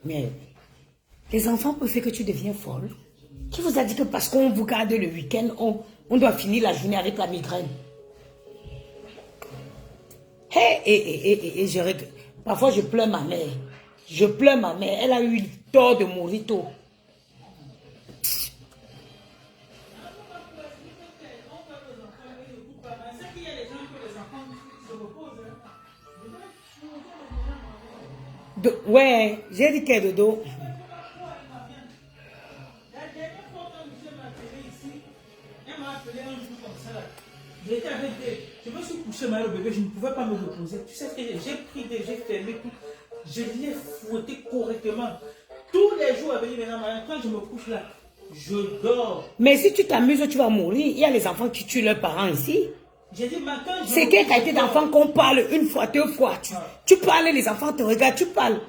Mais les enfants peuvent faire que tu deviens folle. Qui vous a dit que parce qu'on vous garde le week-end, on doit finir la journée avec la migraine? Parfois je pleure ma mère. Je pleure ma mère. Elle a eu tort de mourir tôt. Ouais, j'ai dit qu'elle est de dos. Je me suis couché mal au bébé, je ne pouvais pas me reposer. Tu sais ce que j'ai fermé tout. Je l'ai fouetté correctement. Tous les jours, avec maintenant, quand je me couche là, je dors. Mais si tu t'amuses, tu vas mourir. Il y a les enfants qui tuent leurs parents ici. C'est quelle qualité d'enfant qu'on parle une fois, deux fois. Tu parles, les enfants te regardent, tu parles.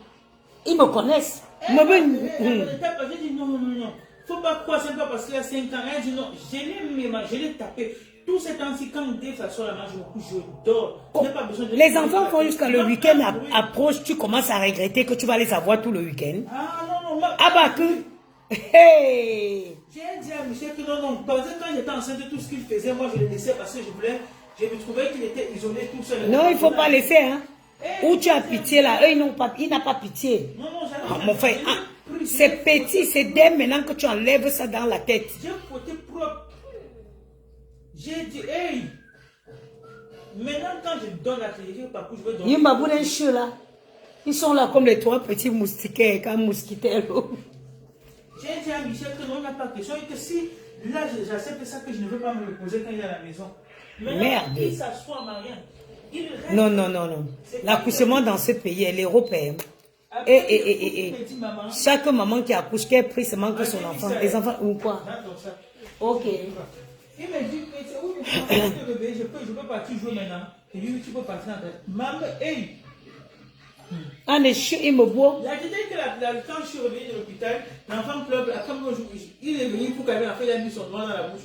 Ils me connaissent. J'ai dit non. Faut pas croire, c'est pas parce qu'il y a 5 ans. Elle dit non, je l'ai tapé. Tout ce temps-ci, quand dès ça sort la main, je me couche, je dors. Pas besoin de les enfants font jusqu'à le week-end approche, tu commences à regretter que tu vas les avoir tout le week-end. Ah non. Ah bah que... Hey! J'ai dit à Michel que non. Parce que quand j'étais enceinte de tout ce qu'il faisait, moi je le laissais parce que je me trouvais qu'il était isolé tout seul. Non, il ne faut pas laisser, hein. Où tu as pitié là, eux, il n'a pas pitié. Non, mon frère, c'est petit, c'est dès maintenant que tu enlèves ça dans la tête. J'ai côté propre. J'ai dit, hey, maintenant quand je donne la télévision, par contre, je vais donner. Il m'a voulu un chien là. Ils sont là comme les 3 petits moustiquaires, comme mousquitaires. J'ai dit à Michel que non, il n'y a pas de question et que si là j'accepte ça, que je ne veux pas me reposer quand il est à la maison. Merde. Il s'assoit, Marianne. Non. L'accouchement dans ce pays, elle est européenne. Chaque maman qui accouche, qui a pris seulement que son enfant. Les enfants ou quoi? Ok. Il me dit, oui, je peux partir jouer maintenant. Et lui, tu peux partir dans ta... Maman, hey! Ah, les chiens, il me boit. La dit que quand je suis revenu de l'hôpital, l'enfant pleure, il est venu pour qu'elle il a mis son doigt dans la bouche.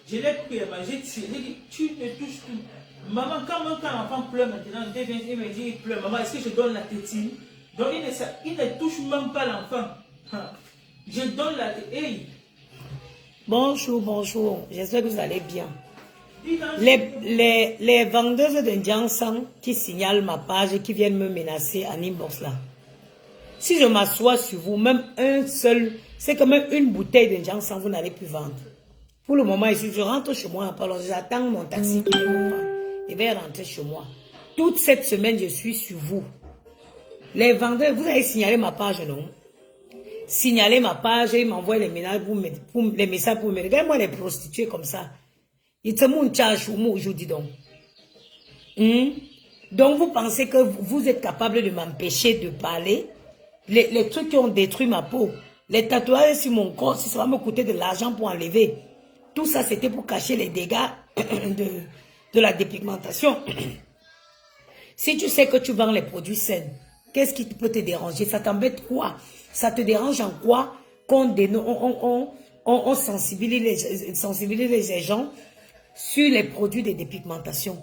Je l'ai pris, j'ai tiré, j'ai dit, tu ne touches plus. Maman, quand l'enfant pleure maintenant, il me dit, il pleure. Maman, est-ce que je donne la tétine? Donc, il ne touche même pas l'enfant. Je donne la tétine. Hey! Bonjour. J'espère que vous allez bien. Les vendeuses de Jiangshan qui signalent ma page et qui viennent me menacer en inbox là. Si je m'assois sur vous, même un seul, c'est quand même une bouteille de Jiangshan, vous n'allez plus vendre. Pour le moment, ici, je rentre chez moi, j'attends mon taxi qui me prend. Il va rentrer chez moi. Toute cette semaine, je suis sur vous. Les vendeurs, vous avez signalé ma page, non? Signaler ma page et ils m'envoient les messages pour me dire. Regarde-moi les prostituées comme ça. Ils te montrent charge aujourd'hui donc. Donc vous pensez que vous êtes capable de m'empêcher de parler? Les trucs qui ont détruit ma peau, les tatouages sur mon corps, si ça va me coûter de l'argent pour enlever. Tout ça c'était pour cacher les dégâts de la dépigmentation. Si tu sais que tu vends les produits sains, qu'est-ce qui peut te déranger? Ça t'embête quoi? Ça te dérange en quoi qu'on sensibilise les gens sur les produits de dépigmentation?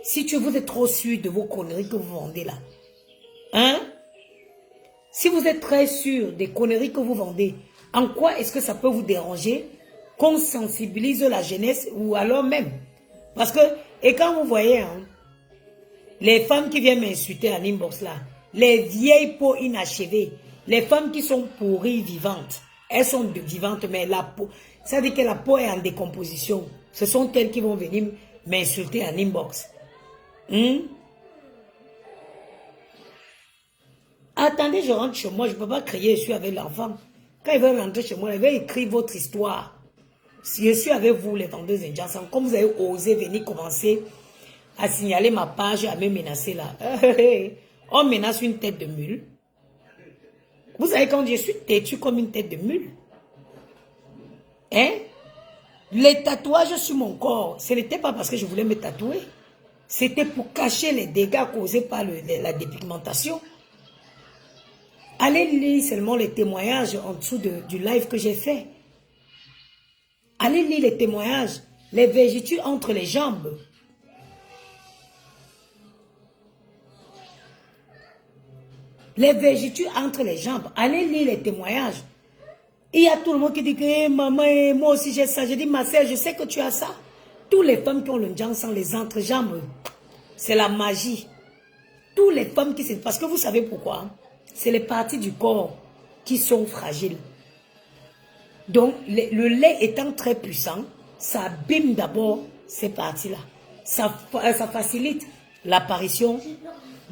Si vous êtes trop sûr de vos conneries que vous vendez là, hein? Si vous êtes très sûr des conneries que vous vendez, en quoi est-ce que ça peut vous déranger qu'on sensibilise la jeunesse ou alors même? Parce que, et quand vous voyez, hein, les femmes qui viennent m'insulter en inbox là, les vieilles peaux inachevées, les femmes qui sont pourries vivantes, elles sont vivantes, mais la peau, ça veut dire que la peau est en décomposition. Ce sont elles qui vont venir m'insulter en inbox. Attendez, je rentre chez moi, je ne peux pas crier, je suis avec l'enfant. Quand il va rentrer chez moi, il va écrire votre histoire. Si je suis avec vous, les vendeuses de Jiangshan, comme vous avez osé venir commencer à signaler ma page, à me menacer là. On menace une tête de mule. Vous savez, quand je suis têtue comme une tête de mule. Hein? Les tatouages sur mon corps, ce n'était pas parce que je voulais me tatouer. C'était pour cacher les dégâts causés par la dépigmentation. Allez lire seulement les témoignages en dessous du live que j'ai fait. Allez lire les témoignages, les vergetures entre les jambes. Les vergetures entre les jambes. Allez lire les témoignages. Il y a tout le monde qui dit que hey, maman, moi aussi j'ai ça. Je dis ma soeur, je sais que tu as ça. Toutes les femmes qui ont le ndjang sans les entrejambes, c'est la magie. Toutes les femmes qui... Parce que vous savez pourquoi? C'est les parties du corps qui sont fragiles. Donc, le lait étant très puissant, ça abîme d'abord ces parties-là. Ça facilite l'apparition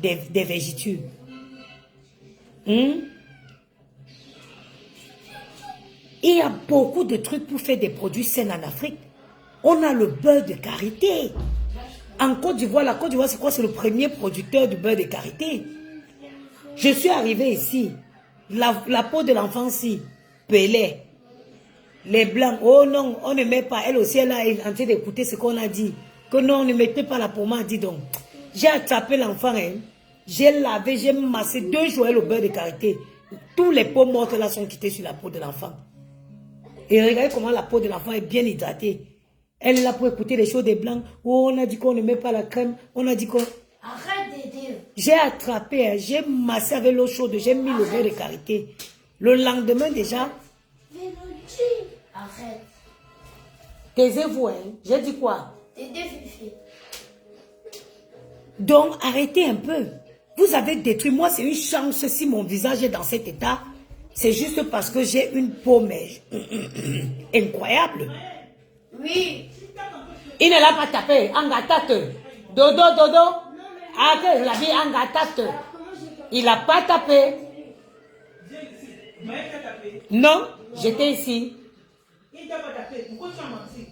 des vergetures. Il y a beaucoup de trucs pour faire des produits sains en Afrique. On a le beurre de karité. En Côte d'Ivoire, la Côte d'Ivoire, c'est quoi? C'est le premier producteur du beurre de karité. Je suis arrivé ici. La peau de l'enfant, si, pelée. Les blancs, oh non, on ne met pas. Elle aussi, elle est en train d'écouter ce qu'on a dit. Que non, on ne mettait pas la pommade, dit donc. J'ai attrapé l'enfant, hein. J'ai lavé, j'ai massé 2 jours au beurre de karité. Tous les peaux mortes là sont quittées sur la peau de l'enfant. Et regardez comment la peau de l'enfant est bien hydratée. Elle est là pour écouter les choses des blancs. Oh, on a dit qu'on ne met pas la crème. On a dit qu'on... Arrête d'aider. J'ai attrapé, hein, j'ai massé avec l'eau chaude, j'ai mis le beurre de karité. Le lendemain déjà... Arrête. Taisez-vous, hein. J'ai dit quoi? T'aider, Fifi. Donc, arrêtez un peu. Vous avez détruit. Moi, c'est une chance si mon visage est dans cet état. C'est juste parce que j'ai une peau, mais incroyable. Oui. Il ne l'a pas tapé. Angatate. Dodo, dodo. Arrêtez, la vie, angatate. Il n'a pas tapé. Non, j'étais ici. Il t'a pas tapé. Pourquoi tu as menti?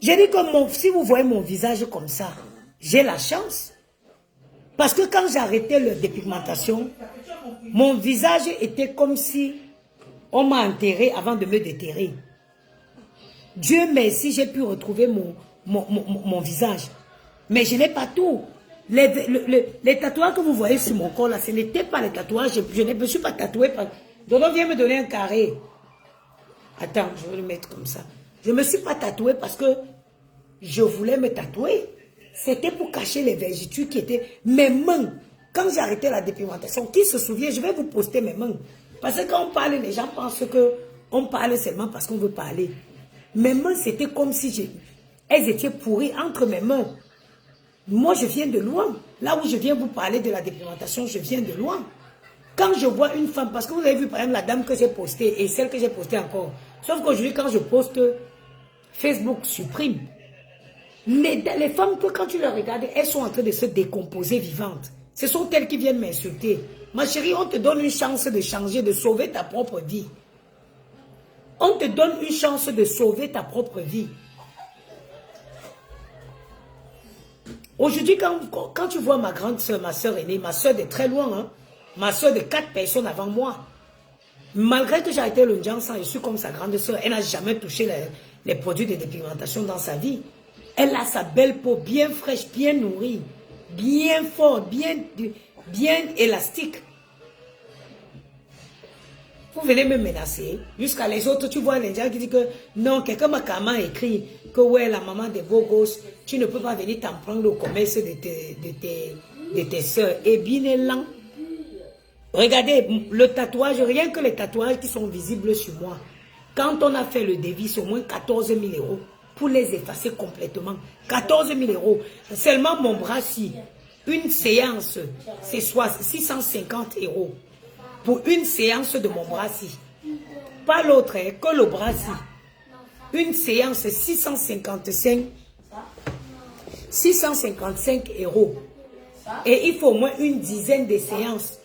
J'ai dit que si vous voyez mon visage comme ça, j'ai la chance. Parce que quand j'ai arrêté la dépigmentation, mon visage était comme si on m'a enterré avant de me déterrer. Dieu merci, j'ai pu retrouver mon visage. Mais je n'ai pas tout. Les tatouages que vous voyez sur mon corps, là, ce n'étaient pas les tatouages. Je ne me suis pas tatoué. Dodo vient me donner un carré. Attends, je vais le mettre comme ça. Je ne me suis pas tatoué parce que je voulais me tatouer. C'était pour cacher les vergetures qui étaient mes mains. Quand j'ai arrêté la dépigmentation, qui se souvient, je vais vous poster mes mains. Parce que quand on parle, les gens pensent qu'on parle seulement parce qu'on veut parler. Mes mains, c'était comme si elles étaient pourries entre mes mains. Moi, je viens de loin. Là où je viens vous parler de la dépigmentation, je viens de loin. Quand je vois une femme, parce que vous avez vu par exemple la dame que j'ai postée et celle que j'ai postée encore. Sauf qu'aujourd'hui, quand je poste, Facebook supprime. Les femmes, quand tu les regardes, elles sont en train de se décomposer vivantes. Ce sont elles qui viennent m'insulter. Ma chérie, on te donne une chance de changer, de sauver ta propre vie. On te donne une chance de sauver ta propre vie. Aujourd'hui, quand tu vois ma grande soeur, ma soeur aînée, ma soeur de très loin, hein, ma soeur de 4 personnes avant moi, malgré que j'ai arrêté le ndjang sang, je suis comme sa grande soeur, elle n'a jamais touché les produits de dépigmentation dans sa vie. Elle a sa belle peau bien fraîche, bien nourrie, bien forte, bien élastique. Vous venez me menacer. Jusqu'à les autres, tu vois les gens qui disent que non, quelqu'un m'a carrément écrit que ouais, la maman des beaux gosses, tu ne peux pas venir t'en prendre au commerce de tes soeurs. Et bien lent. Regardez, le tatouage, rien que les tatouages qui sont visibles sur moi. Quand on a fait le devis, c'est au moins 14 000 € pour les effacer complètement. 14 000 €. Seulement mon bras-ci, une séance, c'est soit 650 €. Pour une séance de mon bras-ci. Pas l'autre, hein, que le bras-ci. Une séance, 655 €. Et il faut au moins une dizaine de séances.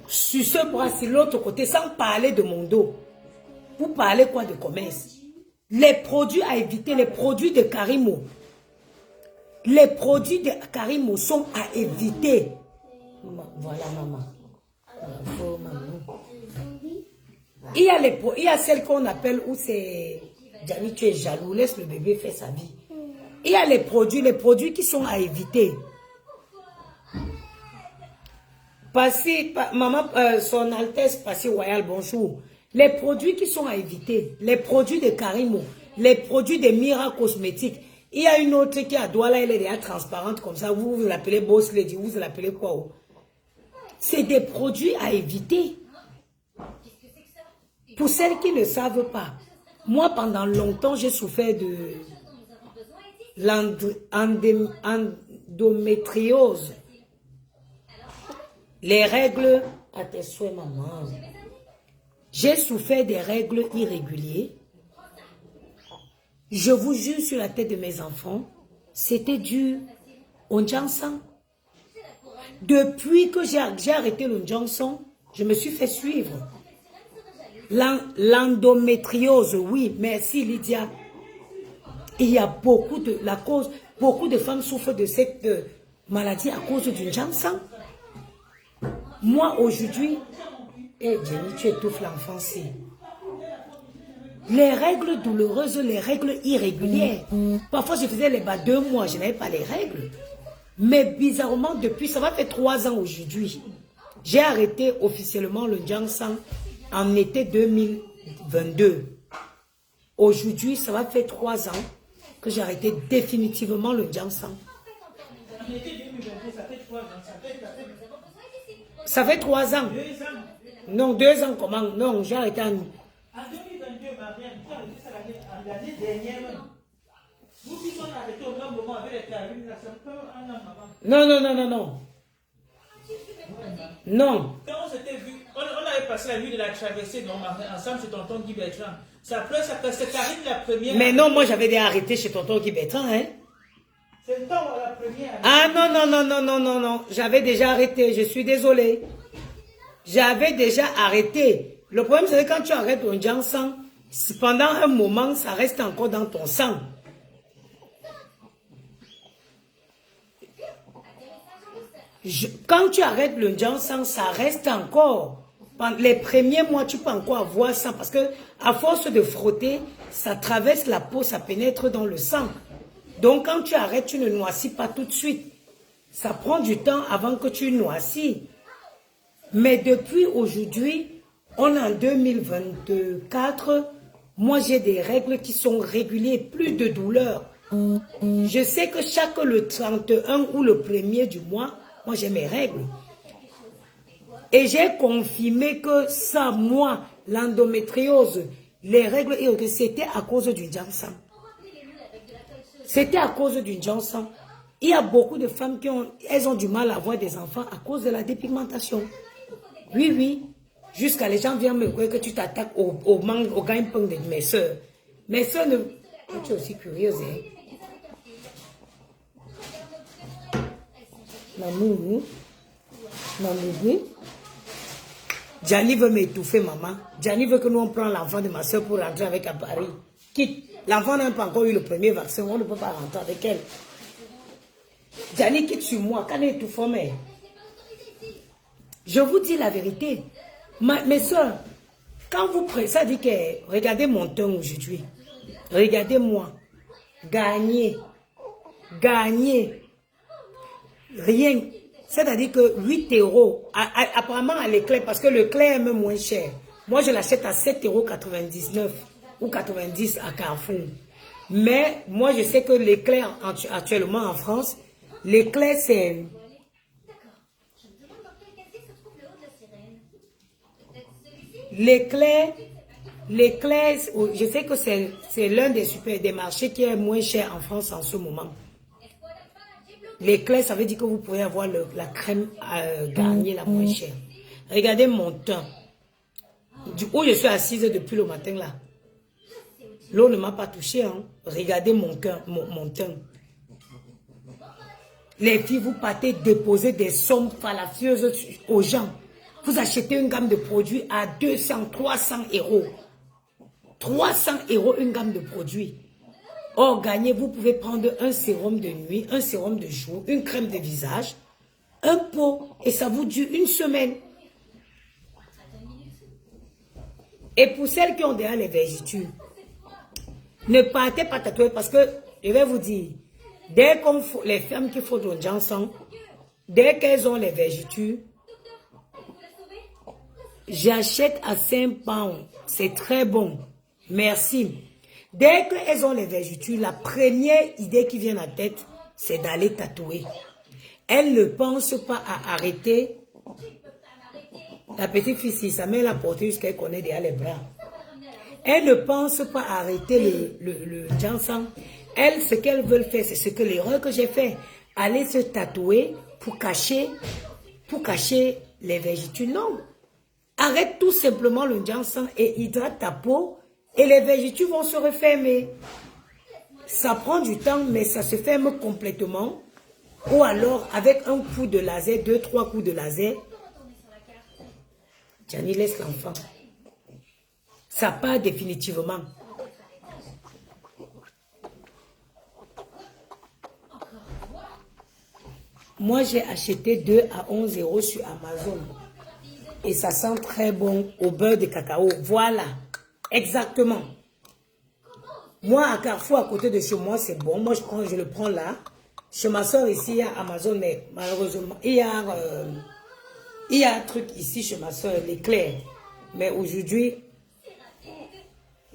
Sur ce bras-ci, l'autre côté, sans parler de mon dos. Vous parlez quoi de commerce? Les produits à éviter, les produits de Karimo. Les produits de Karimo sont à éviter. Voilà, maman. Bravo, maman. Il y a celles qu'on appelle où c'est... Gianni, tu es jaloux, laisse le bébé faire sa vie. Il y a les produits qui sont à éviter. Maman, son Altesse Passé Royal, bonjour. Les produits qui sont à éviter, les produits de Karimo, les produits de Mira Cosmétiques. Il y a une autre qui a Douala, elle est déjà transparente comme ça. Vous l'appelez Boss Lady, vous l'appelez quoi? C'est des produits à éviter. Pour celles qui ne savent pas, moi pendant longtemps j'ai souffert de l'endométriose. Les règles, à tes souhaits maman. J'ai souffert des règles irrégulières. Je vous jure sur la tête de mes enfants, c'était dû au Johnson. Depuis que j'ai arrêté le Johnson, je me suis fait suivre. L'endométriose, oui, merci Lydia. Il y a beaucoup de femmes souffrent de cette maladie à cause du Johnson. Moi aujourd'hui, Jenny, tu étouffes l'enfance. Les règles douloureuses, les règles irrégulières. Parfois, je faisais les bas 2 mois, je n'avais pas les règles. Mais bizarrement, depuis, ça va faire 3 ans aujourd'hui. J'ai arrêté officiellement le Johnson en été 2022. Aujourd'hui, ça va faire 3 ans que j'ai arrêté définitivement le Johnson. En été 2022, ça fait 3 ans. Ça fait 3 ans. 2 ans. Non, 2 ans comment? Non, j'ai arrêté en... En 2022, Marianne, tu as arrêté ça l'année dernière même. Vous qui sont arrêtés au même moment avec les carabines, ça fait 1 an avant. Non, non, non, non, non. Non. Quand on s'était vu, on avait passé la nuit de la traversée ensemble chez tonton Guy Bertrand. Ça pleure, c'est Karine la première. Mais non, moi j'avais déjà arrêté chez tonton Guy Bertrand, hein. C'est toi la première. Ah non, non, non, non, non, non, non. J'avais déjà arrêté, je suis désolée. J'avais déjà arrêté. Le problème, c'est que quand tu arrêtes un Johnson, pendant un moment, ça reste encore dans ton sang. Quand tu arrêtes le Johnson, ça reste encore. Les premiers mois, tu peux encore avoir ça parce que à force de frotter, ça traverse la peau, ça pénètre dans le sang. Donc, quand tu arrêtes, tu ne noircis pas tout de suite. Ça prend du temps avant que tu noircis. Mais depuis aujourd'hui, on est en 2024, moi j'ai des règles qui sont régulières, plus de douleur. Je sais que chaque le 31 ou le 1er du mois, moi j'ai mes règles. Et j'ai confirmé que ça, moi, l'endométriose, les règles, c'était à cause du Johnson. C'était à cause du Johnson. Il y a beaucoup de femmes qui ont du mal à avoir des enfants à cause de la dépigmentation. Oui, oui. Jusqu'à les gens viennent me dire que tu t'attaques au gagne-pain de mes soeurs. Mes soeurs ne... Tu es aussi curieuse, hein? Maman, maman, Gianni veut m'étouffer, maman. Gianni veut que nous on prenne l'enfant de ma soeur pour rentrer avec à Paris. Quitte. L'enfant n'a pas encore eu le premier vaccin, on ne peut pas rentrer avec elle. Gianni quitte sur moi, quand elle étouffe, mais... Je vous dis la vérité. Mes soeurs, quand vous prenez, ça dit que, regardez mon teint aujourd'hui. Regardez-moi. Gagner. Gagner. Rien. C'est-à-dire que 8 €, apparemment à l'éclair, parce que le clair est même moins cher. Moi, je l'achète à 7,99 € ou 90 € à Carrefour. Mais moi, je sais que l'éclair, actuellement en France, l'éclair, c'est... L'éclair, je sais que c'est l'un des marchés qui est moins cher en France en ce moment. L'éclair, ça veut dire que vous pouvez avoir la crème Garnier la moins chère. Regardez mon teint. Du coup, je suis assise depuis le matin là. L'eau ne m'a pas touché. Hein. Regardez mon teint. Les filles, vous partez déposer des sommes fallacieuses aux gens. Vous achetez une gamme de produits à 200, 300 €. 300 € une gamme de produits. Or, gagnez, vous pouvez prendre un sérum de nuit, un sérum de jour, une crème de visage. Un pot et ça vous dure une semaine. Et pour celles qui ont déjà les vergetures, ne partez pas tatouer parce que, je vais vous dire, dès qu'on les femmes qui font du Johnson, dès qu'elles ont les vergetures, j'achète à 5 pounds. C'est très bon. Merci. Dès qu'elles ont les vergetures, la première idée qui vient à la tête, c'est d'aller tatouer. Elles ne pensent pas à arrêter. La petite fille, si sa mère l'a portée jusqu'à qu'elle connaît déjà les bras. Elles ne pensent pas à arrêter le Johnson. Elles, ce qu'elles veulent faire, c'est ce que l'erreur que j'ai fait. Aller se tatouer pour cacher les vergetures. Non. Arrête tout simplement le Johnson et hydrate ta peau et les vergetures vont se refermer. Ça prend du temps, mais ça se ferme complètement. Ou alors, avec un coup de laser, 2-3 coups de laser, Gianni laisse l'enfant. Ça part définitivement. Moi, j'ai acheté 2 à 11 € sur Amazon. Et ça sent très bon au beurre de cacao. Voilà. Exactement. Moi, à Carrefour, à côté de chez moi, c'est bon. Moi, je le prends là. Chez ma soeur, ici, il y a Amazon, mais malheureusement, il y a un truc ici chez ma soeur, l'éclair. Mais aujourd'hui,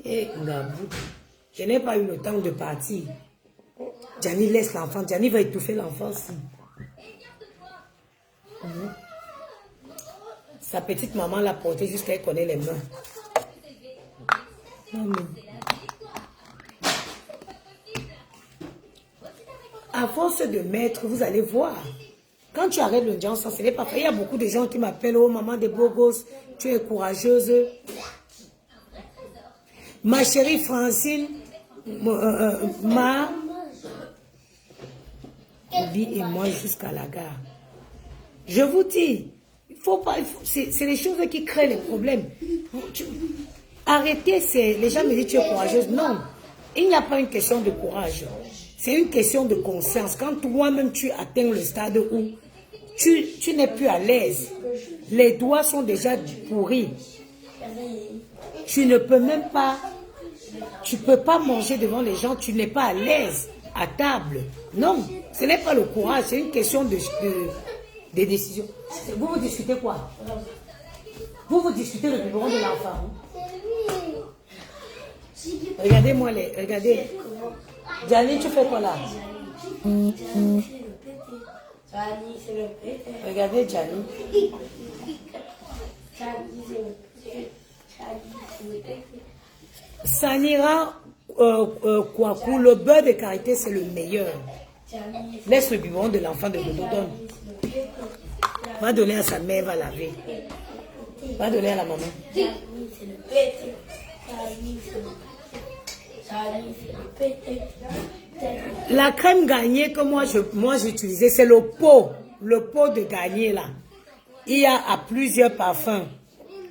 je n'ai pas eu le temps de partir. Gianni laisse l'enfant. Gianni va étouffer l'enfant aussi. Sa petite maman l'a porté jusqu'à qu'elle connaît les mains. À force de mettre, vous allez voir. Quand tu arrêtes le Johnson, ce n'est pas fait. Il y a beaucoup de gens qui m'appellent, oh maman des beaux gosses, tu es courageuse. Ma chérie Francine, Bibi et moi jusqu'à la gare. Je vous dis, il faut pas, c'est les choses qui créent les problèmes. Arrêtez, les gens me disent tu es courageuse. Non, il n'y a pas une question de courage. C'est une question de conscience. Quand toi-même tu atteins le stade où tu n'es plus à l'aise, les doigts sont déjà pourris. Tu ne peux même pas, tu peux pas manger devant les gens, tu n'es pas à l'aise à table. Non, ce n'est pas le courage, c'est une question de décisions. Vous discutez quoi? Vous discutez le biberon de l'enfant. Regardez-moi regardez. Gianni, tu fais quoi là? Regardez Gianni. Sanira Kouakou, le beurre de karité, c'est le meilleur. Laisse le biberon de l'enfant de l'automne. Va donner à sa mère, va laver. Va donner à la maman. La crème gagnée que moi j'utilisais, c'est le pot de gagné là. Il y a à plusieurs parfums.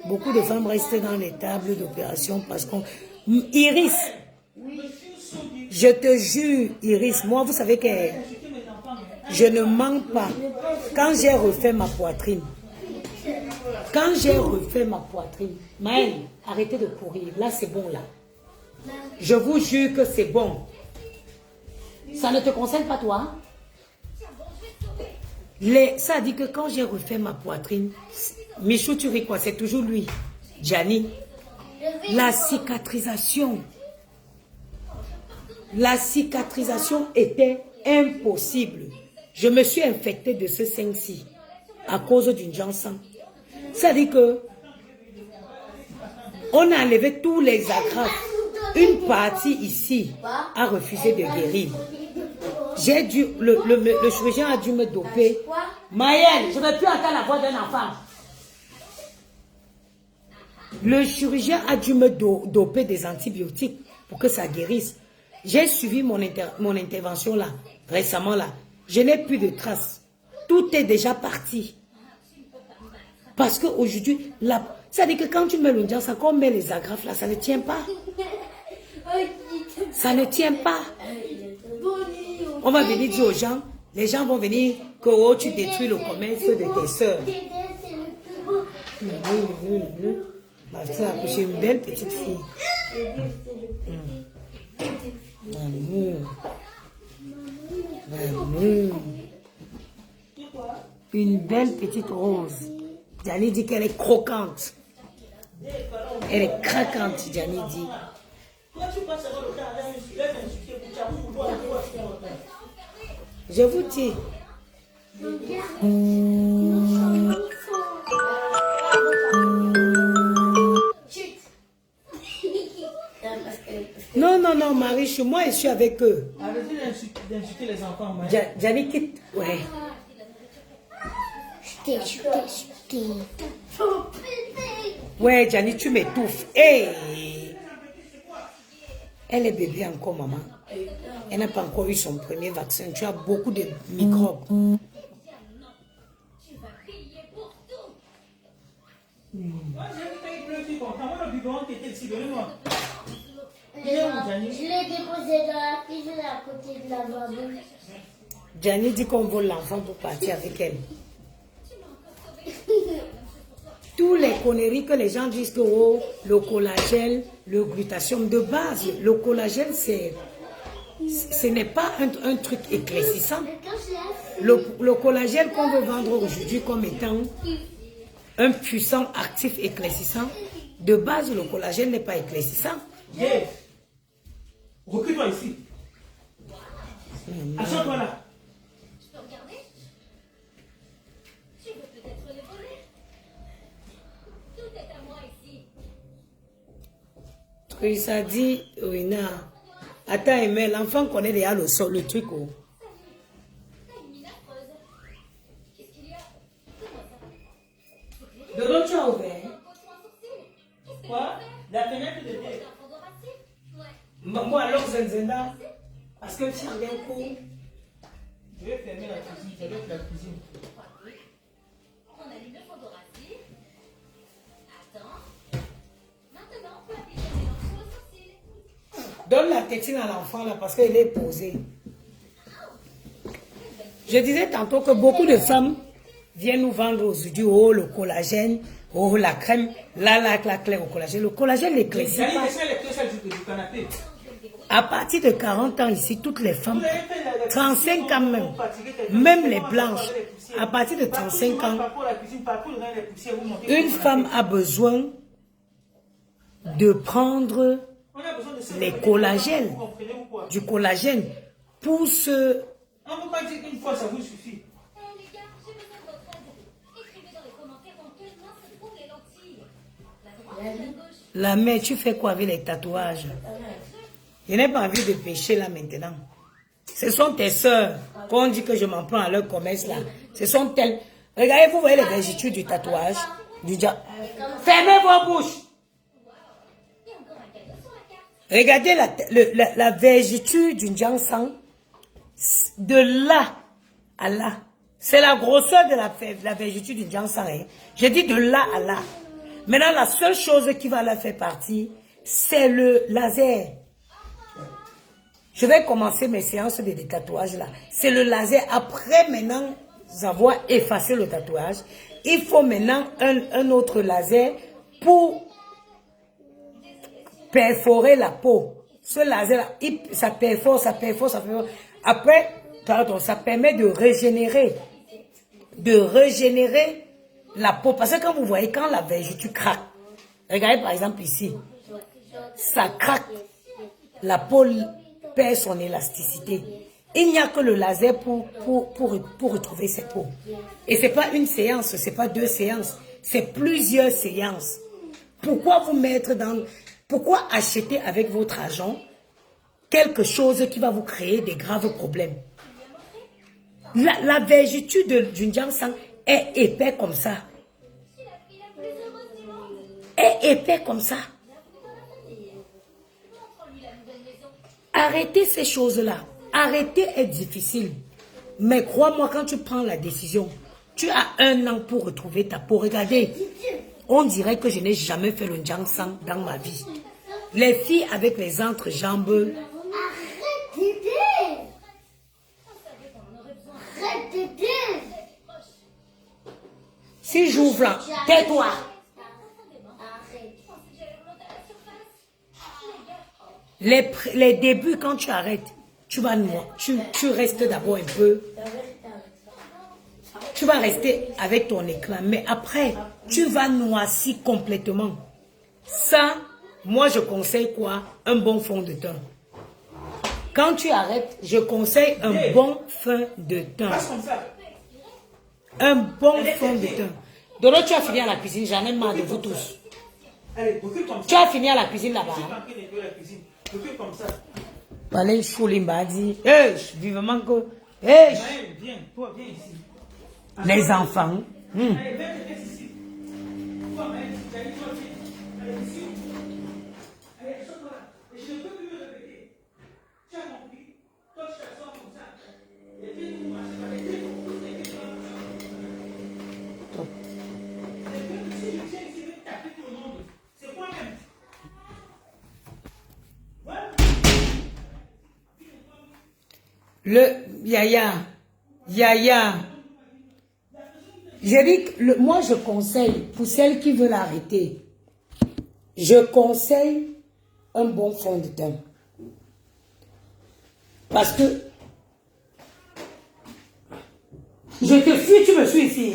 Beaucoup de femmes restent dans les tables d'opération parce qu'on... Iris, je te jure, Iris, moi vous savez que je ne mens pas. Quand j'ai refait ma poitrine, Maëlle, arrêtez de courir. Là, c'est bon, là. Je vous jure que c'est bon. Ça ne te concerne pas, toi? Ça dit que quand j'ai refait ma poitrine, Michou, tu ris quoi? C'est toujours lui. Gianni. La cicatrisation était impossible. Je me suis infectée de ce sein-ci à cause d'une Johnson. Ça dit que on a enlevé tous les agrafes. Une partie ici a refusé de guérir. J'ai dû, le chirurgien a dû me doper. Maëlle, je ne veux plus entendre la voix d'un enfant. Le chirurgien a dû me doper des antibiotiques pour que ça guérisse. J'ai suivi mon intervention là, récemment là. Je n'ai plus de traces. Tout est déjà parti. Parce qu'aujourd'hui, ça dit que quand tu mets le Johnson, quand on met les agrafes là, ça ne tient pas. Ça ne tient pas. On va venir dire aux gens, Les gens vont venir que oh, tu détruis le commerce de tes soeurs. Dédé, c'est le plus beau. Ma soeur a accouché une belle petite fille. Dédé, c'est le plus beau. Amour. Amour. Une belle petite rose. Gianni dit qu'elle est croquante. Elle est craquante, Gianni dit. Je vous dis. Chut. Non, non, non, Marie, chez moi, je suis avec eux. Arrêtez d'insulter les enfants, Marie. Gianni quitte. Ouais. Ouais, Gianni, tu m'étouffes. Hey. Elle est bébé encore, maman. Elle n'a pas encore eu son premier vaccin. Tu as beaucoup de microbes. Moi, j'ai vu qu'il pleut, tu comprends. Moi, le biberon qui était ici, donnez-moi. Je l'ai déposé dans la cuisine à côté de la lavabo. Gianni dit qu'on vole l'enfant pour partir avec elle. Tous les conneries que les gens disent que oh, le collagène, le glutathione de base, le collagène, ce n'est pas un truc éclaircissant. Le collagène qu'on veut vendre aujourd'hui comme étant un puissant actif éclaircissant, de base, le collagène n'est pas éclaircissant. Dave, recule-toi ici. Assure-toi là. Il a dit, Rina, attends, mais l'enfant connaît déjà le truc. Oh. De l'autre, tu as ouvert. Quoi? La fenêtre de Dave. Moi, alors, Zenzenda, parce que tu as bien court. Je vais fermer la cuisine. Je vais faire la cuisine. On allume le photographie. Attends. Maintenant, on peut appliquer le mélange sur le sourcil. Donne la tétine à l'enfant là parce qu'elle est posée. Je disais tantôt que beaucoup de femmes viennent nous vendre aujourd'hui oh, le collagène, oh, la crème, la clé au collagène. Le collagène n'éclaircit J'allais pas. laisser les clés du canapé. À partir de 40 ans ici, toutes les femmes, 35 ans même les blanches, à partir de 35 ans, une femme a besoin de prendre les collagènes, du collagène pour se... On ne peut pas dire qu'une fois ça vous suffit. Les gars, j'ai besoin de votre aide. Écrivez dans les commentaires dans quelle main se trouvent les lentilles. La droite ou la gauche? La mère, tu fais quoi avec les tatouages? Je n'ai pas envie de pécher là maintenant. Ce sont tes sœurs qu'on dit que je m'en prends à leur commerce là. Ce sont elles. Regardez, vous voyez les vergitudes du tatouage. Fermez vos bouches. Regardez la vergitude du Jiangshan. De là à là. C'est la grosseur de la vergitude du Jiangshan. Hein. Je dis de là à là. Maintenant, la seule chose qui va la faire partie, c'est le laser. Je vais commencer mes séances de tatouage là. C'est le laser. Après maintenant avoir effacé le tatouage, il faut maintenant un autre laser pour perforer la peau. Ce laser là, ça perfore. Après, pardon, ça permet de régénérer la peau. Parce que quand vous voyez, quand la vergeture craque, regardez par exemple ici, ça craque, la peau perd son élasticité. Il n'y a que le laser pour retrouver cette peau. Et ce n'est pas une séance, ce n'est pas 2 séances, c'est plusieurs séances. Pourquoi vous mettre dans... Pourquoi acheter avec votre argent quelque chose qui va vous créer des graves problèmes? La vergitude d'une Jiangshan est épais comme ça. Est épais comme ça. Arrêter ces choses-là. Arrêter est difficile. Mais crois-moi, quand tu prends la décision, tu as 1 an pour retrouver ta peau. Regardez, on dirait que je n'ai jamais fait le Jiangshan dans ma vie. Les filles avec les entrejambes. francs. Tais-toi. Arrête. Je pensais que j'allais remonter à la surface. Les gars, Les débuts, quand tu arrêtes, tu vas noyer. Tu restes d'abord un peu. Tu vas rester avec ton éclat. Mais après, tu vas noircir complètement. Ça, moi, je conseille quoi? Un bon fond de teint. Quand tu arrêtes, je conseille un bon fond de teint. Passe comme ça. Un bon fond de teint. Dodo, tu as fini à la cuisine. J'en ai marre de vous tous. Allez, recule comme ça. Tu as fini à la cuisine là-bas. Je suis en train de nettoyer la cuisine. Recule comme ça. Allez, Choulimba dit, vivement que, hey, Maël, viens, toi, viens ici. les enfants. Allez, viens ici. Toi, Maël, tu as dit, toi, viens. Allez, ici. Allez, sors-toi là. Et je ne peux plus le répéter. Tu as compris? Toi, tu t'assois comme ça. Et puis, nous marchons avec les pieds. Si je tiens ici, je vais taper ton nom. C'est quoi même? Voilà. Le Yaya. J'ai dit que moi je conseille, pour celles qui veulent arrêter, je conseille un bon fond de teint. Parce que je te fuis, tu me suis ici.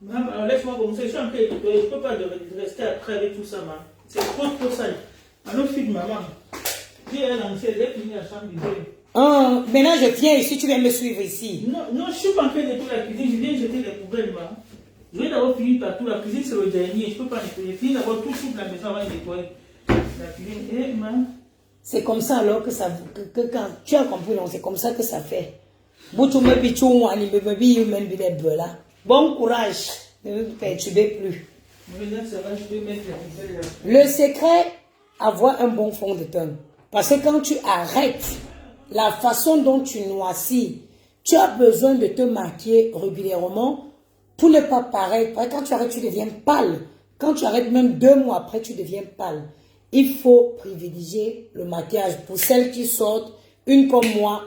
Maman, alors laisse-moi commencer. Je suis en train de nettoyer. Je ne peux pas rester après avec tout ça, maman. C'est trop sale. Alors, fille de maman. Puis elle a lancé, elle est finie la chambre d'hiver. Maintenant je viens ici, tu viens me suivre ici. Non, je suis pas en train de nettoyer la cuisine. Je viens jeter les poubelles, maman. Je vais d'abord finir partout. La cuisine, c'est le dernier. Je ne peux pas nettoyer. Je finis d'abord toute la maison avant de nettoyer. La cuisine. Eh, maman. C'est comme ça alors que ça, que quand tu as compris, non, c'est comme ça que ça fait. Bon courage, ne me perturbez plus. Maintenant, ça va, je vais mettre la poubelle là. Le secret, avoir un bon fond de teint. Parce que quand tu arrêtes, la façon dont tu noircis, tu as besoin de te maquiller régulièrement pour ne pas paraître. Quand tu arrêtes, tu deviens pâle. Quand tu arrêtes, même 2 mois après, tu deviens pâle. Il faut privilégier le maquillage. Pour celles qui sortent, une comme moi,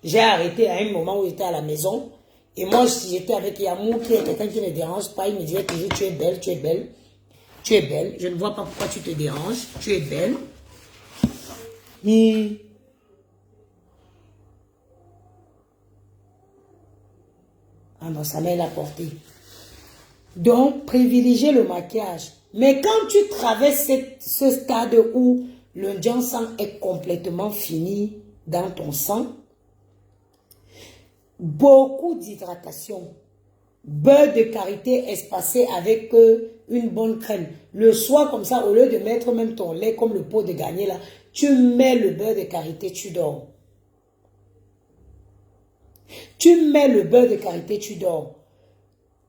j'ai arrêté à un moment où j'étais à la maison. Et moi, si j'étais avec Yamou, qui est quelqu'un qui ne dérange pas, il me disait toujours, tu es belle, tu es belle. Tu es belle. Je ne vois pas pourquoi tu te déranges. Tu es belle. Ah non, sa mère l'a porté. Donc, privilégier le maquillage. Mais quand tu traverses ce stade où le sang est complètement fini dans ton sang, beaucoup d'hydratation, beurre de karité espacé avec une bonne crème. Le soir, comme ça, au lieu de mettre même ton lait comme le pot de gagner là, tu mets le beurre de karité, tu dors. Tu mets le beurre de karité, tu dors.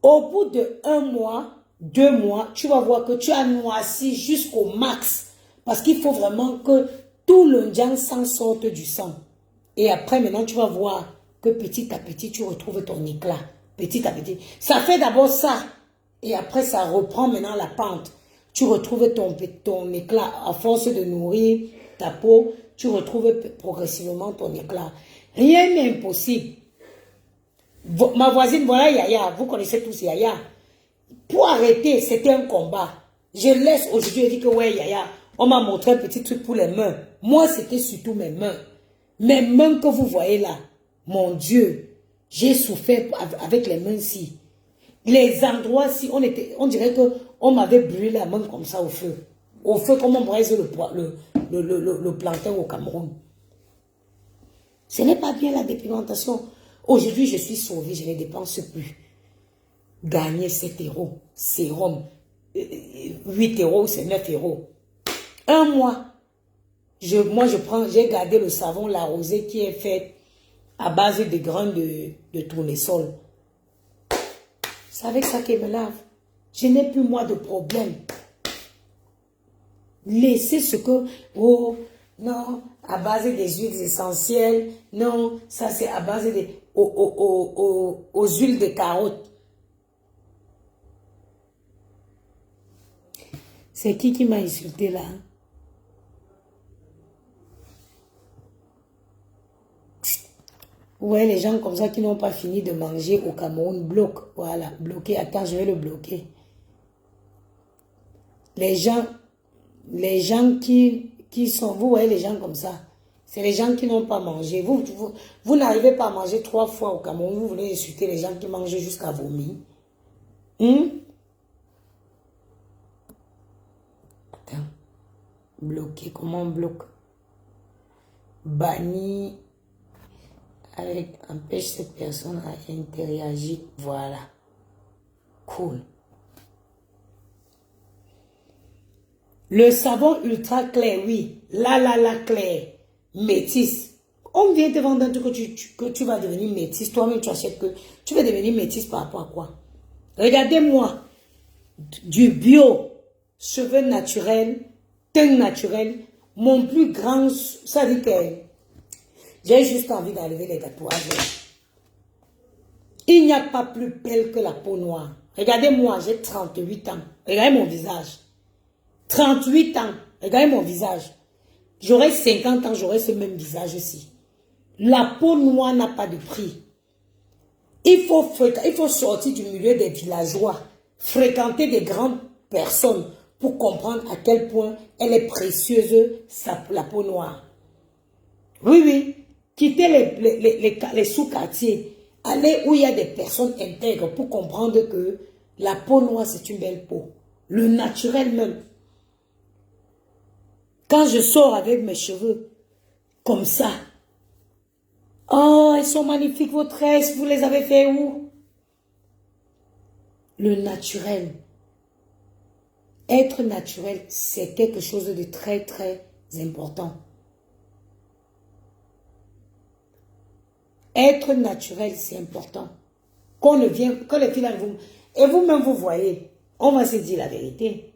Au bout de 1 mois, 2 mois, tu vas voir que tu as noirci jusqu'au max. Parce qu'il faut vraiment que tout le sang sorte du sang. Et après, maintenant, tu vas voir que petit à petit, tu retrouves ton éclat. Petit à petit. Ça fait d'abord ça. Et après, ça reprend maintenant la pente. Tu retrouves ton éclat. À force de nourrir ta peau, tu retrouves progressivement ton éclat. Rien n'est impossible. Ma voisine, voilà Yaya. Vous connaissez tous Yaya. Pour arrêter, c'était un combat. Je laisse aujourd'hui, je dis que ouais Yaya, on m'a montré un petit truc pour les mains. Moi, c'était surtout mes mains. Mes mains que vous voyez là. Mon Dieu, j'ai souffert avec les mains-ci. Les endroits-ci, on dirait que on m'avait brûlé la main comme ça au feu. Au feu, comme on braise le plantain au Cameroun. Ce n'est pas bien la dépigmentation. Aujourd'hui, je suis sauvée, je ne dépense plus. Gagner 7 €, sérum, 8 €, c'est 9 €. 1 mois, j'ai gardé le savon La Rosée qui est fait à base de grains de tournesol. C'est avec ça qu'elle me lave. Je n'ai plus moi de problème. Laissez ce que, oh, non, à base des huiles essentielles, non, ça c'est à base aux huiles de carottes. C'est qui m'a insulté là? Vous voyez les gens comme ça qui n'ont pas fini de manger au Cameroun, bloquent. Voilà, bloqué. Attends, je vais le bloquer. Les gens qui sont, vous voyez les gens comme ça, c'est les gens qui n'ont pas mangé. Vous n'arrivez pas à manger 3 fois au Cameroun, vous voulez insulter les gens qui mangent jusqu'à vomir. Attends, bloquer, comment on bloque? Banni, avec, empêche cette personne à interagir, voilà. Cool. Le savon ultra clair, oui. La clair. Métis. On vient te vendre un truc que tu vas devenir métis. Toi-même, tu achètes que tu vas devenir métis par rapport à quoi? Regardez-moi. Du bio, cheveux naturels, teint naturel. Mon plus grand, ça dit que j'ai juste envie d'enlever les tatouages. Il n'y a pas plus belle que la peau noire. Regardez-moi, j'ai 38 ans. Regardez mon visage. 38 ans. Regardez mon visage. J'aurai 50 ans, j'aurai ce même visage aussi. La peau noire n'a pas de prix. Il faut sortir du milieu des villageois, fréquenter des grandes personnes pour comprendre à quel point elle est précieuse, la peau noire. Oui, oui. Quittez les sous-quartiers. Allez où il y a des personnes intègres pour comprendre que la peau noire, c'est une belle peau. Le naturel même. Quand je sors avec mes cheveux, comme ça. Oh, ils sont magnifiques, vos tresses. Vous les avez fait où? Le naturel. Être naturel, c'est quelque chose de très, très important. Être naturel, c'est important. Quand les filles, et vous-même, vous voyez, on va se dire la vérité.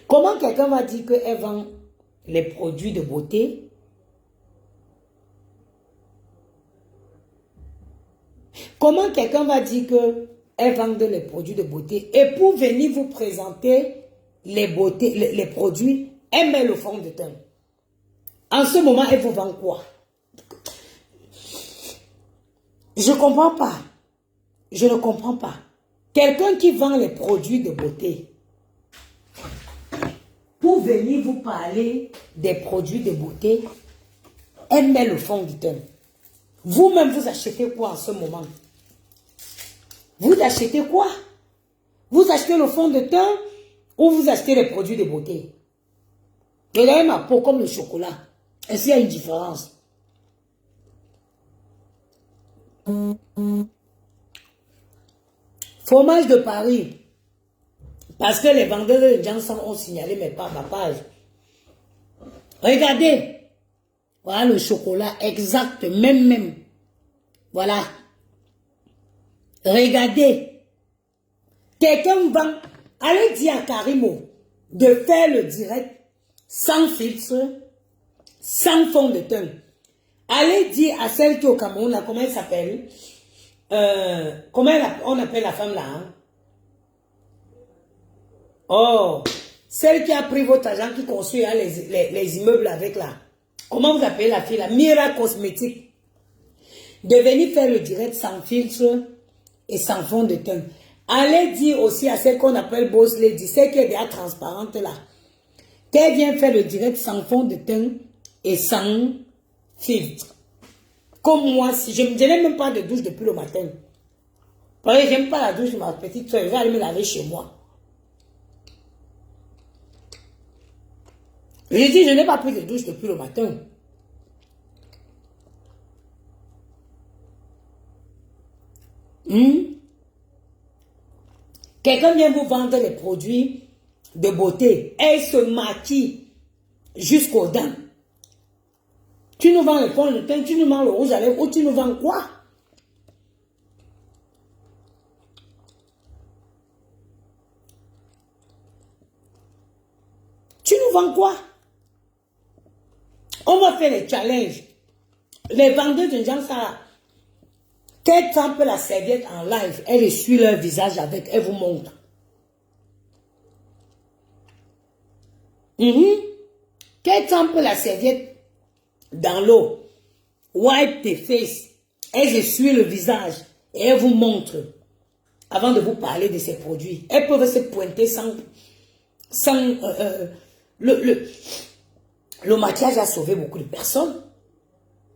Comment quelqu'un va dire qu'elle vend les produits de beauté? Comment quelqu'un va dire qu'elle vend les produits de beauté et pour venir vous présenter les produits, elle met le fond de teint. En ce moment, elle vous vend quoi? Je ne comprends pas. Je ne comprends pas. Quelqu'un qui vend les produits de beauté, pour venir vous parler des produits de beauté, elle met le fond du teint. Vous-même, vous achetez quoi en ce moment? Vous achetez quoi? Vous achetez le fond de teint ou vous achetez les produits de beauté? Regardez ma peau comme le chocolat. Est-ce qu'il y a une différence? Fromage de Paris. Parce que les vendeurs de Johnson ont signalé mais pas ma page. Regardez. Voilà le chocolat exact, même. Voilà. Regardez. Quelqu'un vend. Allez dire à Karimo de faire le direct sans filtre, sans fond de teint. Allez dire à celle qui est au Cameroun, là, comment elle s'appelle? Comment on appelle la femme là? Hein? Oh, celle qui a pris votre argent, qui construit hein, les immeubles avec là. Comment vous appelez la fille là? Mira Cosmétique. De venir faire le direct sans filtre et sans fond de teint. Allez dire aussi à celle qu'on appelle Boss Lady, celle qui est déjà transparente là, qu'elle vient faire le direct sans fond de teint et sans filtre. Comme moi, si je n'ai même pas de douche depuis le matin. Parce que j'aime pas la douche de ma petite soeur, je vais aller me laver chez moi. Je dis, je n'ai pas pris de douche depuis le matin. Quelqu'un vient vous vendre les produits de beauté. Elle se maquille jusqu'aux dents. Tu nous vends le fond de teint, tu nous vends le rouge à lèvres, ou tu nous vends quoi? Tu nous vends quoi? On va faire les challenges. Les vendeurs de gens, ça, qu'elle trempe la serviette en live, elle essuie leur visage avec, elle vous montre. Qu'elle trempe la serviette dans l'eau, wipe tes fesses, elles essuient le visage et elles vous montrent avant de vous parler de ces produits. Elles peuvent se pointer sans le maquillage a sauvé beaucoup de personnes.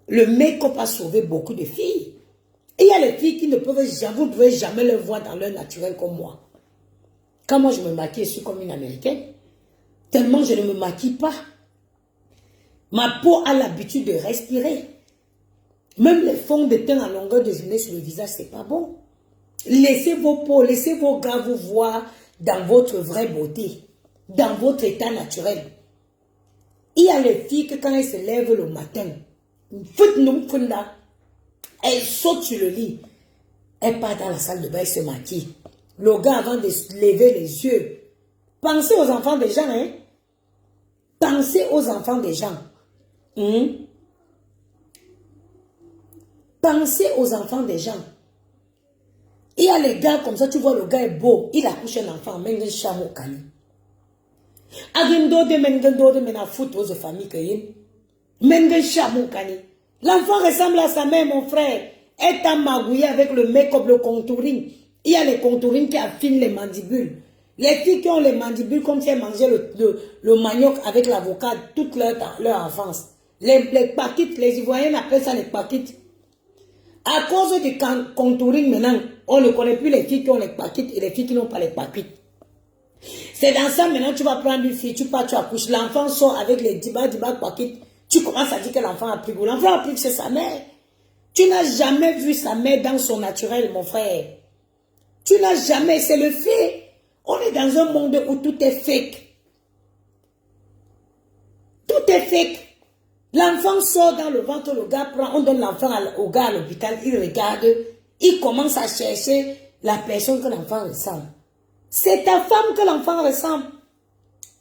Le make-up a sauvé beaucoup de filles. Et il y a les filles qui ne peuvent jamais, vous ne pouvez jamais les voir dans leur naturel comme moi. Quand moi je me maquille, je suis comme une Américaine. Tellement je ne me maquille pas. Ma peau a l'habitude de respirer. Même les fonds de teint à longueur de journée sur le visage, c'est pas bon. Laissez vos peaux, laissez vos gars vous voir dans votre vraie beauté, dans votre état naturel. Il y a les filles que quand elles se lèvent le matin, elles sautent sur le lit, elles partent dans la salle de bain, elles se maquillent. Le gars, avant de se lever les yeux, pensez aux enfants des gens, hein. Pensez aux enfants des gens. Pensez aux enfants des gens. Il y a les gars comme ça, tu vois, le gars est beau, il accouche un enfant, mais il est chameau cani. Agendo de mengendo de mena foot aux familles que yin. Menge chameau cani. L'enfant ressemble à sa mère, mon frère. Elle t'a magouillé avec le make-up, le contouring. Il y a les contouring qui affinent les mandibules. Les filles qui ont les mandibules comme si elles mangeaient le manioc avec l'avocat toute leur enfance. Les paquites, les Ivoiriens appellent ça les paquites. À cause du contouring maintenant, on ne connaît plus les filles qui ont les paquites et les filles qui n'ont pas les paquites. C'est dans ça maintenant, tu vas prendre une fille, tu pars, tu accouches. L'enfant sort avec les diba paquites. Tu commences à dire que l'enfant a pris goût. L'enfant a pris que c'est sa mère. Tu n'as jamais vu sa mère dans son naturel, mon frère. Tu n'as jamais, c'est le fait. On est dans un monde où tout est fake. Tout est fake. L'enfant sort dans le ventre, le gars prend, on donne l'enfant au gars à l'hôpital, il regarde, il commence à chercher la personne que l'enfant ressemble. C'est ta femme que l'enfant ressemble.